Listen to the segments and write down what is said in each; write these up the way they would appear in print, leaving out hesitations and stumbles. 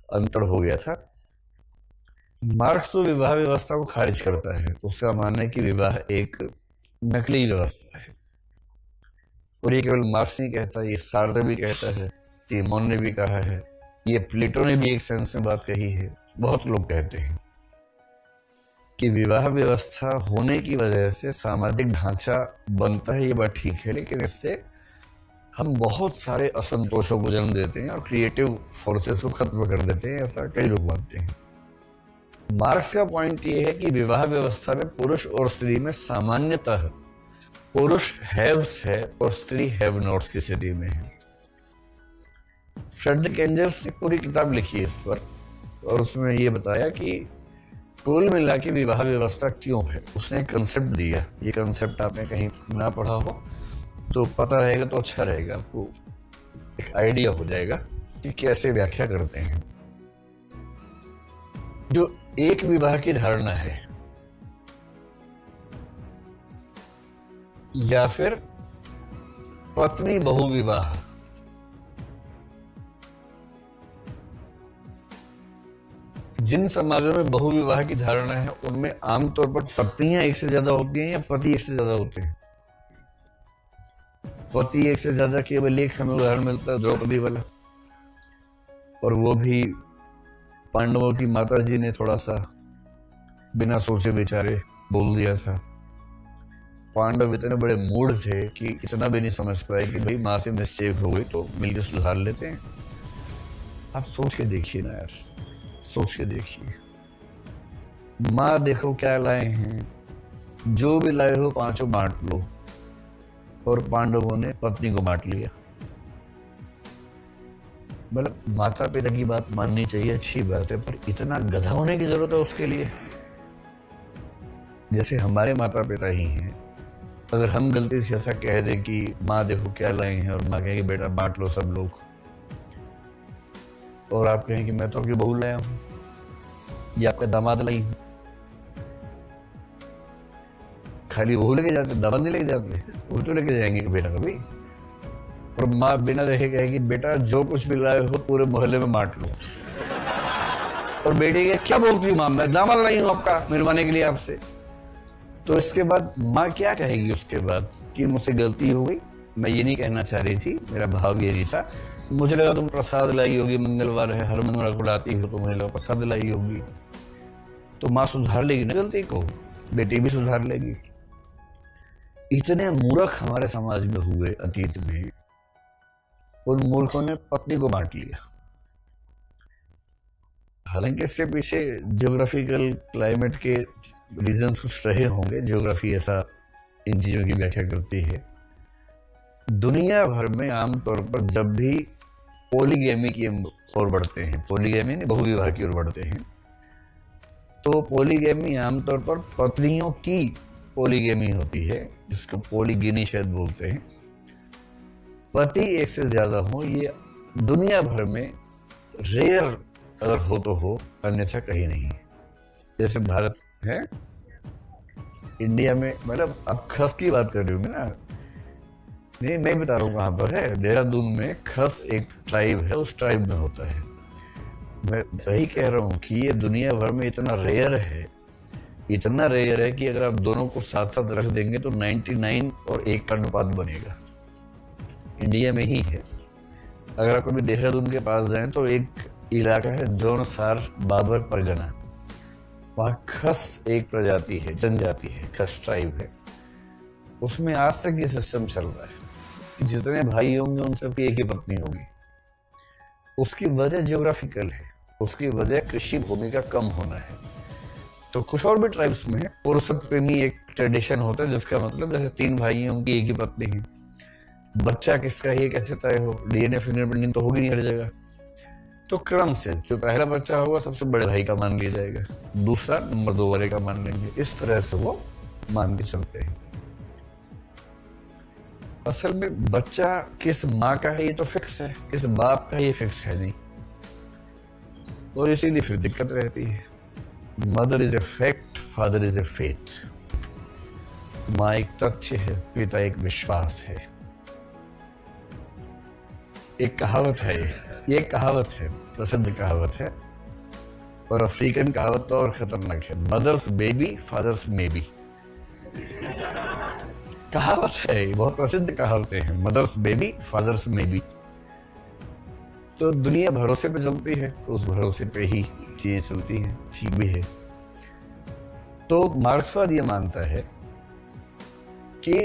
अंतर हो गया था। मार्क्स तो विवाह व्यवस्था को खारिज करता है। उसका मानना है कि विवाह एक नकली व्यवस्था है। और ये केवल मार्क्स नहीं कहता, ये सार्tre भी कहता है, सिमोन ने भी कहा है, ये प्लेटो ने भी एक सेंस में बात कही है। बहुत लोग कहते हैं कि विवाह व्यवस्था होने की वजह से सामाजिक ढांचा बनता है, ये बात ठीक है, लेकिन इससे हम बहुत सारे असंतोषों को जन्म देते हैं और क्रिएटिव फोर्सेस को खत्म कर देते हैं, ऐसा कई लोग मानते हैं। मार्क्स का पॉइंट ये है कि विवाह व्यवस्था में पुरुष और स्त्री में सामान्यतः पुरुष हैव्स है और स्त्री हैव नॉट्स की स्थिति में है। फ्रेडरिक एंजल्स ने पूरी किताब लिखी है इस पर, और उसमें ये बताया कि कुल मिला के विवाह व्यवस्था क्यों है। उसने एक कंसेप्ट दिया, ये कंसेप्ट आपने कहीं ना पढ़ा हो तो पता रहेगा तो अच्छा रहेगा, आपको एक आइडिया हो जाएगा कि कैसे व्याख्या करते हैं। जो एक विवाह की धारणा है या फिर पत्नी बहुविवाह, जिन समाजों में बहुविवाह की धारणा है उनमें आमतौर पर पत्नियां एक से ज्यादा होती हैं या पति एक से ज्यादा होते हैं। पति एक से ज्यादा केवल एक हमें उदाहरण मिलता है, द्रौपदी वाला, और वो भी पांडवों की माता जी ने थोड़ा सा बिना सोचे विचारे बोल दिया था। पांडव इतने बड़े मूड थे कि इतना भी नहीं समझ पाए कि भाई माँ से मिस्टेक हो गई तो मिलकर सुधार लेते हैं। आप सोच के देखिए ना यार, सोच के देखिए। माँ देखो क्या लाए हैं, जो भी लाए हो पांचों बांट लो, और पांडवों ने पत्नी को बांट लिया। मतलब माता पिता की बात माननी चाहिए, अच्छी बात है, पर इतना गधा होने की जरूरत है उसके लिए? जैसे हमारे माता पिता ही हैं, अगर हम गलती से ऐसा कह दें कि माँ देखो क्या लाए हैं, और माँ कहें कि बेटा बांट लो सब लोग, और आप कहें कि मैं तो आपकी बहू लाया हूँ या आपका दामाद लाई हूँ, खाली बहू लेके जाते, दामाद नहीं लेके जाते, वो तो लेके जाएंगे बेटा कभी। और माँ बिना देखे कहेगी बेटा जो कुछ भी लाए हो पूरे मोहल्ले में बांट लो, और बेटे के क्या बोलती हूँ माँ, मैं दामाद लाई हूँ आपका मिलवाने के लिए आपसे। तो इसके बाद माँ क्या कहेगी उसके बाद कि मुझसे गलती हो गई, मैं ये नहीं कहना चाह रही थी, मेरा भाव ये नहीं था, मुझे लगा तुम प्रसाद लाई होगी, मंगलवार है, हर मंगलवार को लाती हो तो मुझे लगा प्रसाद लाई होगी। तो माँ सुधार लेगी ना गलती को, बेटी भी सुधार लेगी। इतने मूर्ख हमारे समाज में हुए अतीत में, उन मूर्खों ने पत्नी को बांट लिया। हालांकि इसके पीछे ज्योग्राफिकल क्लाइमेट के रीजन कुछ रहे होंगे, ज्योग्राफी ऐसा इन चीजों की व्याख्या करती है। दुनिया भर में आमतौर पर जब भी पॉलीगैमी की ओर बढ़ते हैं, पॉलीगैमी ने बहुविवाह की ओर बढ़ते हैं, तो पॉलीगैमी आमतौर पर पत्नियों की पॉलीगैमी होती है, जिसको पॉलीगिनी शायद बोलते हैं। पति एक से ज्यादा हो ये दुनिया भर में रेयर अगर हो तो हो, अन्यथा कहीं नहीं। जैसे भारत है, इंडिया में, मतलब आप खस की बात कर रही होंगे ना, नहीं मैं बता रहा हूँ कहाँ पर है, देहरादून में खस एक ट्राइब है, उस ट्राइब में होता है। मैं वही कह रहा हूँ कि ये दुनिया भर में इतना रेयर है, इतना रेयर है कि अगर आप दोनों को साथ साथ रख देंगे तो 99 और 1 का अनुपात बनेगा। इंडिया में ही है। अगर आप कभी देहरादून के पास जाएं तो एक इलाका है जौनसार बाबर परगना, वहाँ खस एक प्रजाति है, जनजाति है, खस ट्राइब है। उसमें आज तक ये सिस्टम चल रहा है कि जितने भाई होंगे उन सबकी एक ही पत्नी होगी। उसकी वजह ज्योग्राफिकल है, उसकी वजह कृषि भूमि का कम होना है। तो कुछ और भी ट्राइब्स में है पुरुषत्वेमी एक ट्रेडिशन होता है, जिसका मतलब जैसे 3 भाई हैं उनकी एक ही पत्नी है। बच्चा किसका ये कैसे तय हो, डीएनए फिंगरप्रिंटिंग तो होगी नहीं हर जगह। तो क्रम से जो पहला बच्चा होगा सबसे बड़े भाई का मान लिया जाएगा, दूसरा नंबर 2 वाले का मान लेंगे, इस तरह से वो मान के चलते हैं। असल में बच्चा किस माँ का है ये तो फिक्स है, किस बाप का ये फिक्स है नहीं, और इसीलिए फिर दिक्कत रहती है। Mother is a fact, father is a faith. माँ एक तथ्य है, पिता एक विश्वास है। एक कहावत है, ये एक कहावत है, प्रसिद्ध कहावत है, और अफ्रीकन कहावत तो और खतरनाक है, मदर्स बेबी फादर्स मेबी। कहावत है, बहुत प्रसिद्ध कहावतें हैं, मदर्स बेबी फादर्स मेबी। तो दुनिया भरोसे पे चलती है, तो उस भरोसे पे ही चीजें चलती हैं, ठीक भी है। तो मार्क्सवाद ये मानता है कि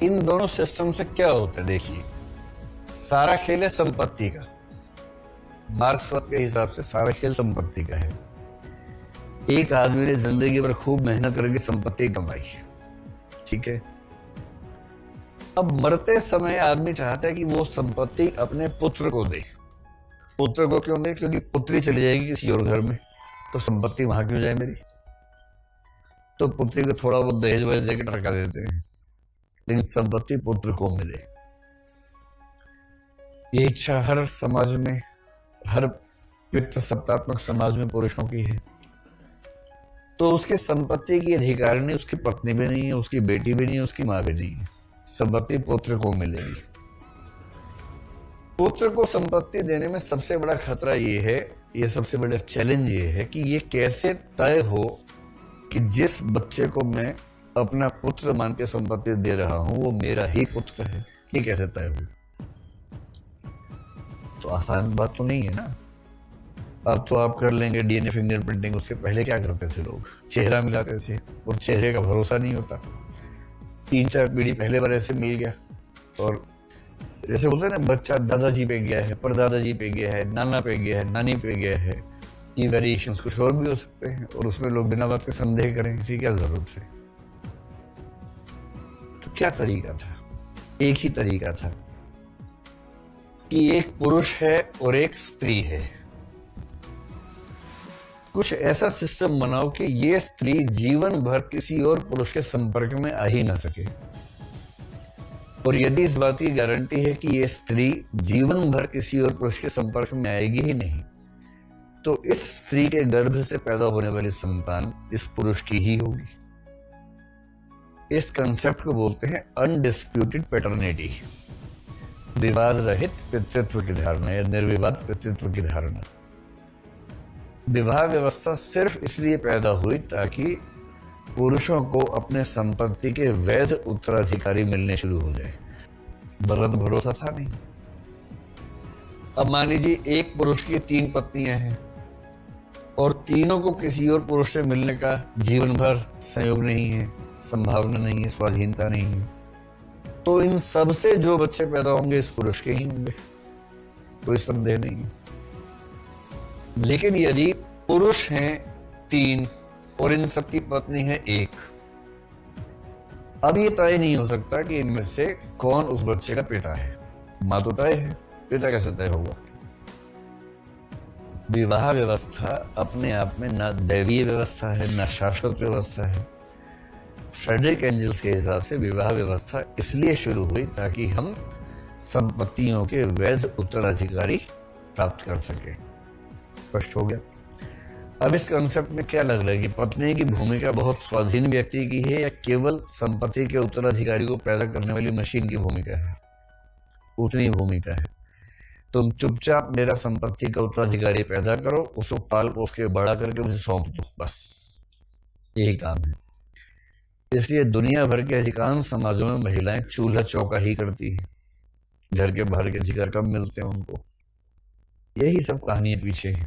इन दोनों सिस्टम से क्या होता है। देखिए, सारा खेल है संपत्ति का। मार्क्सवाद के हिसाब से सारा खेल संपत्ति का है। एक आदमी ने जिंदगी भर खूब मेहनत करके संपत्ति कमाई, ठीक है। अब मरते समय आदमी चाहता है कि वो संपत्ति अपने पुत्र को दे। पुत्र को क्यों दे? क्योंकि पुत्री चली जाएगी किसी और घर में, तो संपत्ति वहां क्यों जाए मेरी। तो पुत्री को थोड़ा बहुत दहेज वहेज देकर टरका देते हैं, लेकिन संपत्ति पुत्र को मिले। ये इच्छा हर समाज में, हर पितृसत्तात्मक समाज में पुरुषों की है। तो उसके संपत्ति की अधिकारिणी उसकी पत्नी भी नहीं है, उसकी बेटी भी नहीं है, उसकी मां भी नहीं है। संपत्ति पुत्र को मिलेगी। पुत्र को संपत्ति देने में सबसे बड़ा खतरा ये है, ये सबसे बड़ा चैलेंज ये है कि ये कैसे तय हो कि जिस बच्चे को मैं अपना पुत्र मान के संपत्ति दे रहा हूं वो मेरा ही पुत्र है। ये कैसे तय हो? तो आसान बात तो नहीं है ना। अब तो आप कर लेंगे डीएनए फिंगरप्रिंटिंग, उससे पहले क्या करते थे लोग? चेहरा मिलाते थे, और चेहरे का भरोसा नहीं होता। 3-4 पीढ़ी पहले बार ऐसे मिल गया, और जैसे बोलते हैं ना, बच्चा दादाजी पे गया है, परदादाजी पे गया है, नाना पे गया है, नानी पे गया है। ये वेरिएशंस कुछ और भी हो सकते हैं, और उसमें लोग बिना बात के संदेह करें, इसी क्या जरूरत है। तो क्या तरीका था? एक ही तरीका था कि एक पुरुष है और एक स्त्री है। कुछ ऐसा सिस्टम बनाओ कि ये स्त्री जीवन भर किसी और पुरुष के संपर्क में आ ही ना सके, और यदि इस बात की गारंटी है कि ये स्त्री जीवन भर किसी और पुरुष के संपर्क में आएगी ही नहीं, तो इस स्त्री के गर्भ से पैदा होने वाली संतान इस पुरुष की ही होगी। इस कंसेप्ट को बोलते हैं अनडिस्प्यूटेड पैटर्निटी, विवाद रहित पितृत्व की धारणा या निर्विवाद पितृत्व की धारणा। विवाह व्यवस्था सिर्फ इसलिए पैदा हुई ताकि पुरुषों को अपने संपत्ति के वैध उत्तराधिकारी मिलने शुरू हो जाए, वरना तो भरोसा था नहीं। अब मान लीजिए एक पुरुष की 3 पत्नियां हैं, और तीनों को किसी और पुरुष से मिलने का जीवन भर संयोग नहीं है, संभावना नहीं है, स्वाधीनता नहीं है, तो इन सब से जो बच्चे पैदा होंगे इस पुरुष के ही होंगे, कोई संदेह नहीं है। लेकिन यदि पुरुष हैं 3 और इन सबकी पत्नी है 1, अब ये तय नहीं हो सकता कि इनमें से कौन उस बच्चे का पिता है। मां तो तय है, पिता कैसे तय होगा? विवाह व्यवस्था अपने आप में ना दैवीय व्यवस्था है, ना शाश्वत व्यवस्था है। फ्रेडरिक एंजल्स के हिसाब से विवाह व्यवस्था इसलिए शुरू हुई ताकि हम संपत्तियों के वैध उत्तराधिकारी प्राप्त कर सके। स्पष्ट हो गया? अब इस कंसेप्ट में क्या लग रहा है कि पत्नी की भूमिका बहुत स्वाधीन व्यक्ति की है, या केवल संपत्ति के उत्तराधिकारी को पैदा करने वाली मशीन की भूमिका है? उतनी भूमिका है। तुम चुपचाप मेरा संपत्ति का उत्तराधिकारी पैदा करो, उसको पाल पोस के बड़ा करके मुझे सौंप दो, बस यही काम है। इसलिए दुनिया भर के अधिकांश समाजों में महिलाएं चूल्हा चौका ही करती है, घर के बाहर के अधिकार कम मिलते हैं उनको। यही सब कहानियां पीछे है।